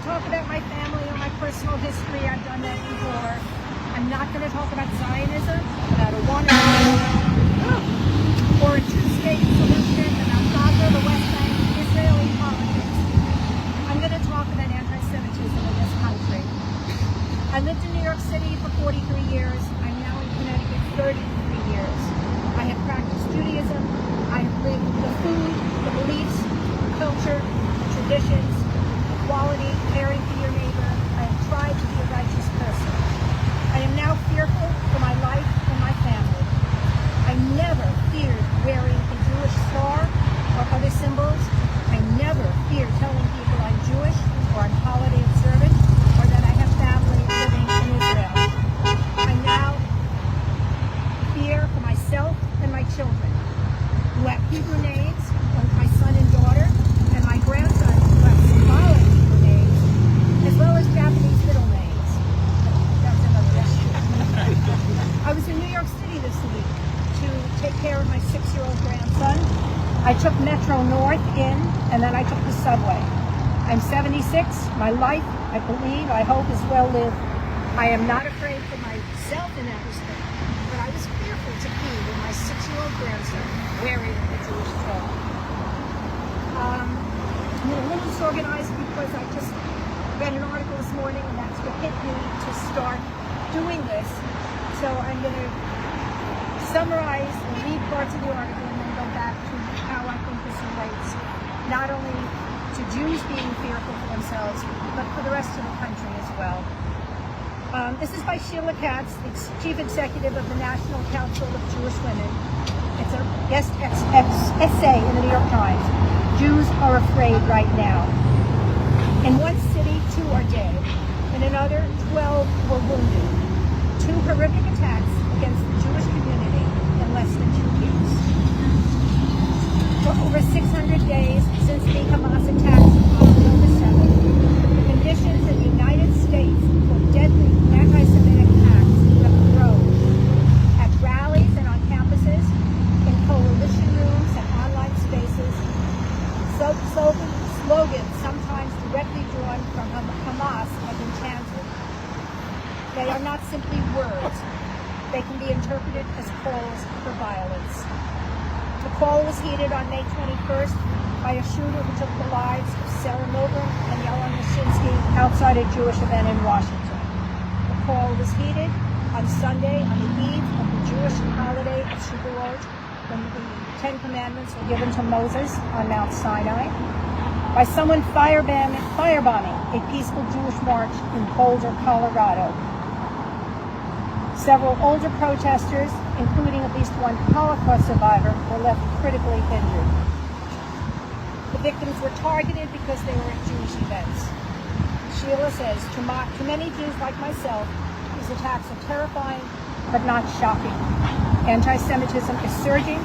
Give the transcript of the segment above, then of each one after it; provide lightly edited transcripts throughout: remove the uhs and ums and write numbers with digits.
talk about my family or my personal history. I've done that before. I'm not going to talk about Zionism, about a one or a two-state solution, about Gaza, the West Bank, Israeli politics. I'm going to talk about anti-Semitism in this country. I lived in New York City for 43 years. I'm now in Connecticut 33 years. I have practiced Judaism. I have lived the food, the beliefs, the culture, the traditions, equality, caring for your neighbor. I have tried to be a righteous person. I am now fearful for my life and my family. I never feared wearing a Jewish star or other symbols. I never feared telling people I'm Jewish or I'm holiday observant or that I have family living in Israel. I now fear for myself and my children who have Hebrew names, like my son and daughter, and my grandson who have symbolic Hebrew names, as well as Japanese middle names. That's another issue. I was in New York City this week to take care of my 6-year-old grandson. I took Metro North in, and then I took the subway. I'm 76. My life, I believe, I hope, is well lived. I am not afraid for myself in that respect, but I was fearful to be with my 6-year-old grandson wearing a Jewish star. I'm a little disorganized because I just read an article this morning, and that's what hit me to start doing this. So I'm going to summarize and read parts of the article and then go back to how I think this relates not only to Jews being fearful for themselves, but for the rest of the country as well. This is by Sheila Katz, the Chief Executive of the National Council of Jewish Women. It's a guest essay in the New York Times. Jews are afraid right now. In one city, 2 are dead. In another, 12 were wounded. 2 horrific attacks against the Jewish community in less than 2 weeks. For over 600 days since the Hamas attacks on October 7th, the conditions in the United States for deadly anti-Semitic acts have grown. At rallies and on campuses, in coalition rooms and online spaces, slogans sometimes directly drawn from Hamas have been chanted. They are not simply words. They can be interpreted as calls for violence. The call was heeded on May 21st by a shooter who took the lives of Sarah Milgram and Yelena Mashinsky outside a Jewish event in Washington. The call was heeded on Sunday on the eve of the Jewish holiday of Shavuot, when the 10 Commandments were given to Moses on Mount Sinai, by someone firebombing a peaceful Jewish march in Boulder, Colorado. Several older protesters, including at least one Holocaust survivor, were left critically injured. The victims were targeted because they were at Jewish events. Sheila says, to many Jews like myself, these attacks are terrifying, but not shocking. Anti-Semitism is surging.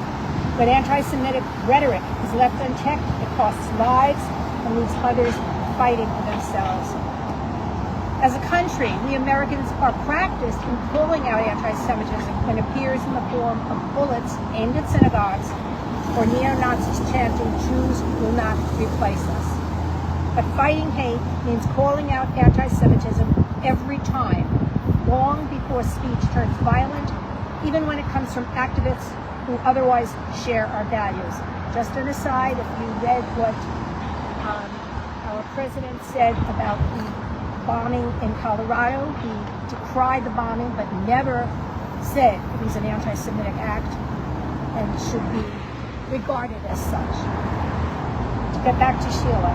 When anti-Semitic rhetoric is left unchecked, it costs lives and leaves others fighting for themselves. As a country, we Americans are practiced in calling out anti-Semitism when it appears in the form of bullets aimed at synagogues or neo-Nazis chanting, "Jews will not replace us." But fighting hate means calling out anti-Semitism every time, long before speech turns violent, even when it comes from activists who otherwise share our values. Just an aside, if you read what our president said about the bombing in Colorado, he decried the bombing but never said it was an anti-Semitic act and should be regarded as such. To get back to Sheila,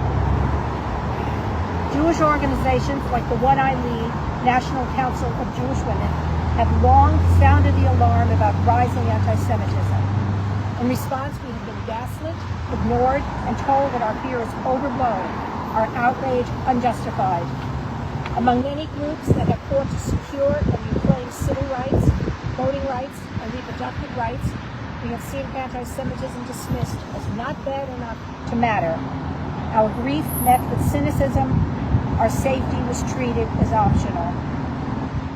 Jewish organizations like the one I lead, National Council of Jewish Women, have long sounded the alarm about rising anti-Semitism. In response, we have been gaslit, ignored, and told that our fear is overblown, our outrage unjustified. Among many groups that have fought to secure and reclaim civil rights, voting rights, and reproductive rights, we have seen anti-Semitism dismissed as not bad enough to matter. Our grief met with cynicism. Our safety was treated as optional.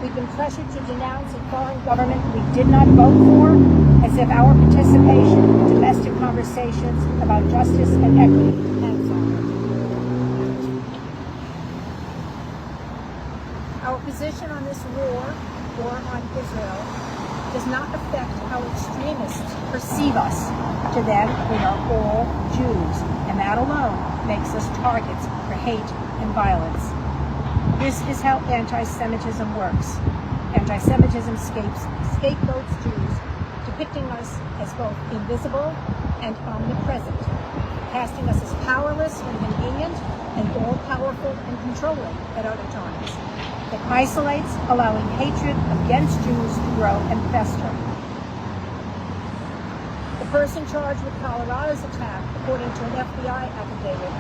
We've been pressured to denounce a foreign government we did not vote for, as if our participation in domestic conversations about justice and equity depends on it. position on this war on Israel does not affect how extremists perceive us. To them, we are all Jews, and that alone makes us targets for hate and violence. This is how anti-Semitism works. Anti-Semitism scapegoats Jews, depicting us as both invisible and omnipresent, casting us as powerless and convenient and all-powerful and controlling at other times. It isolates, allowing hatred against Jews to grow and fester. The person charged with Colorado's attack, according to an FBI affidavit,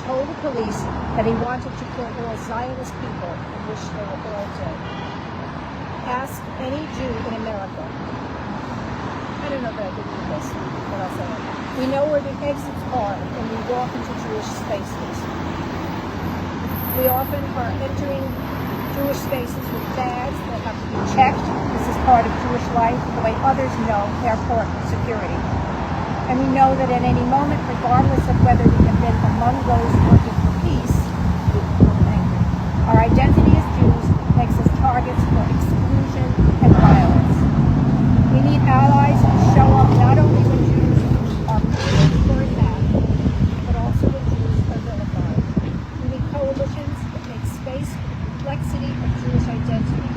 told the police that he wanted to kill all Zionist people and wish they were all dead. Ask any Jew in America. I don't know that I could do this, but I'll say it. We know where the exits are when we walk into Jewish spaces. We often are entering Jewish spaces with bags that have to be checked. This is part of Jewish life, the way others know airport security. And we know that at any moment, regardless of whether we have been among those working for peace, our identity as Jews makes us targets for exclusion and violence. We need allies who show up not only when Jews are killed or attacked, but also when Jews are vilified. We need coalitions that make space for the complexity of Jewish identity.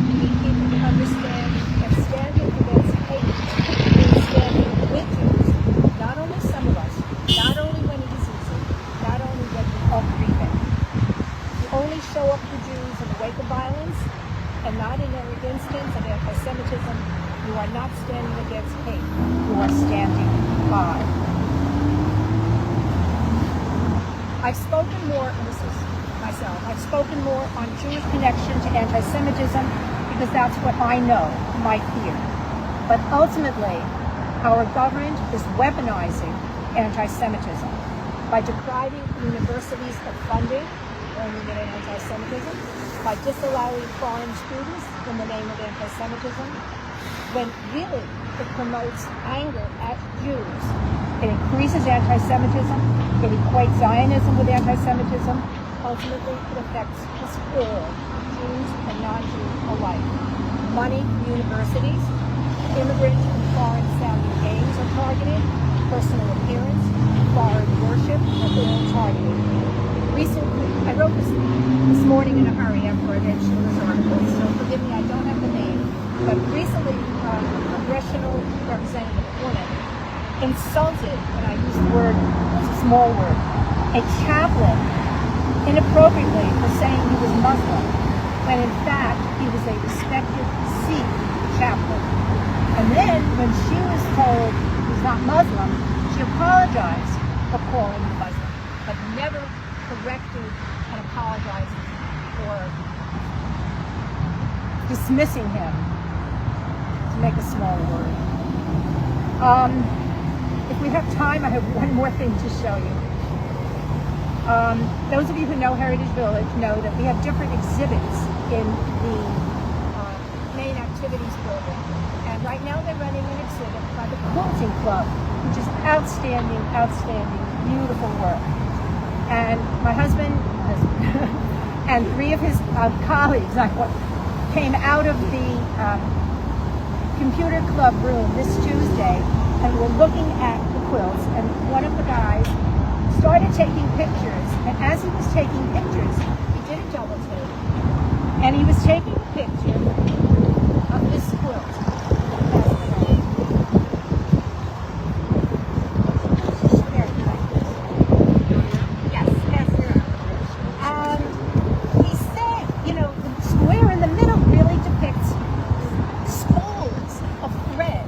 We need people to understand that standing against hate means standing with Jews, not only some of us, not only when it is easy, not only when we are grieving. You only show up for Jews in the wake of violence, and not in every instance of anti-Semitism. You are not standing against hate. You are standing by. I've spoken more, and this is myself, I've spoken more on Jewish connection to anti-Semitism because that's what I know, my fear. But ultimately, our government is weaponizing anti-Semitism by depriving universities of funding, aiming at anti-Semitism, by disallowing foreign students in the name of anti-Semitism, when really it promotes anger at Jews. It increases anti-Semitism, it equates Zionism with anti-Semitism. Ultimately, it affects us all, Jews and non-Jews alike. Money, universities, immigrant and foreign-sounding names are targeted, personal appearance, foreign worship are all targeted. Recently, I wrote this morning in a hurry after I read Schuler's article, so forgive me, I don't have the name, but recently a congressional representative, woman, insulted, and I use the word, it's a small word, a chaplain inappropriately for saying he was Muslim, when in fact he was a respected Sikh chaplain. And then when she was told he's not Muslim, she apologized for calling him Muslim, but never corrected and apologized for dismissing him, to make a small word. If we have time, I have one more thing to show you. Those of you who know Heritage Village know that we have different exhibits in the main activities building. And right now they're running an exhibit by the Quilting Club, which is outstanding, outstanding, beautiful work. And my husband and three of his colleagues came out of the computer club room this Tuesday and were looking at the quilts, and one of the guys started taking pictures, and as he was taking pictures, he did a double take, and he was taking a picture of this quilt. Yes, pass it around. He said, you know, the square in the middle really depicts spools of thread,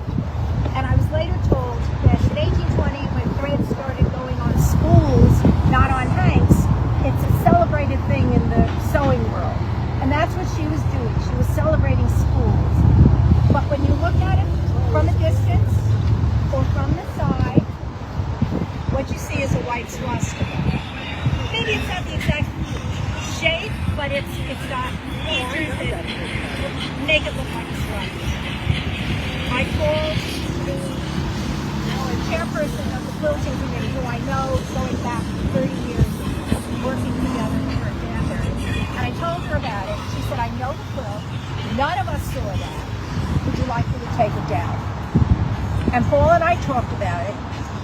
and I was later told that in 1820, when thread started going on spools, not on hanks, it's a celebrated thing in the sewing world. And that's what she was doing. She was celebrating spools. But when you look at it from a distance or from the side, what you see is a white swastika. Maybe it's not the exact shape, but it's got features that make it look like a swastika. I called the chairperson of the quilting committee, who I know going back 30 years, working together for a family, and I told her about it. She said, I know None of us saw that. Would you like me to take it down? And Paul and I talked about it,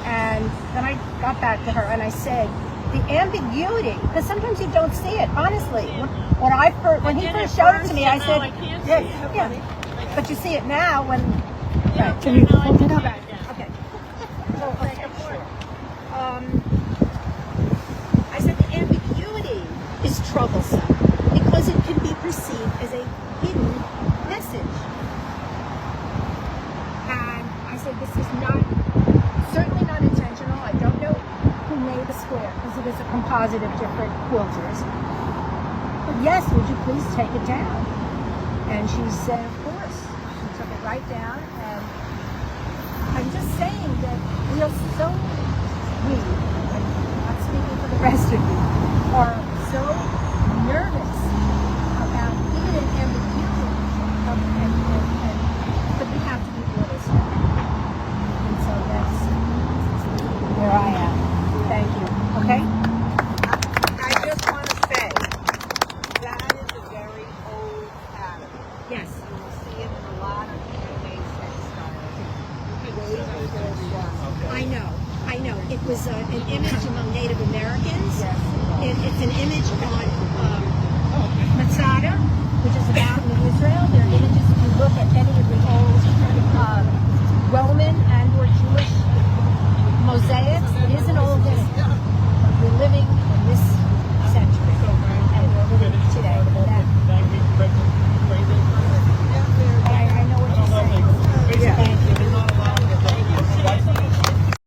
and then I got back to her and I said, the ambiguity, because sometimes you don't see it, honestly. When he first showed it to me, I said, yeah. But you see it now when, can you hold it up? Okay. I said the ambiguity is troublesome because it can be perceived as a hidden message. And I said this is certainly not intentional. I don't know who made the square because it is a composite of different quilters. But yes, would you please take it down? And she said, of course. She took it right down, and I'm just saying that I'm not speaking for the rest of you, are so nervous about even an ambiguity but we have to be realistic. And so that's where I am. Thank you. Okay? I just want to say, that is a very old pattern. Yes. You will see it in a lot of handmade textiles. I know. It was an image among Native Americans. Yes. It's an image on Masada, which is a mountain in Israel. There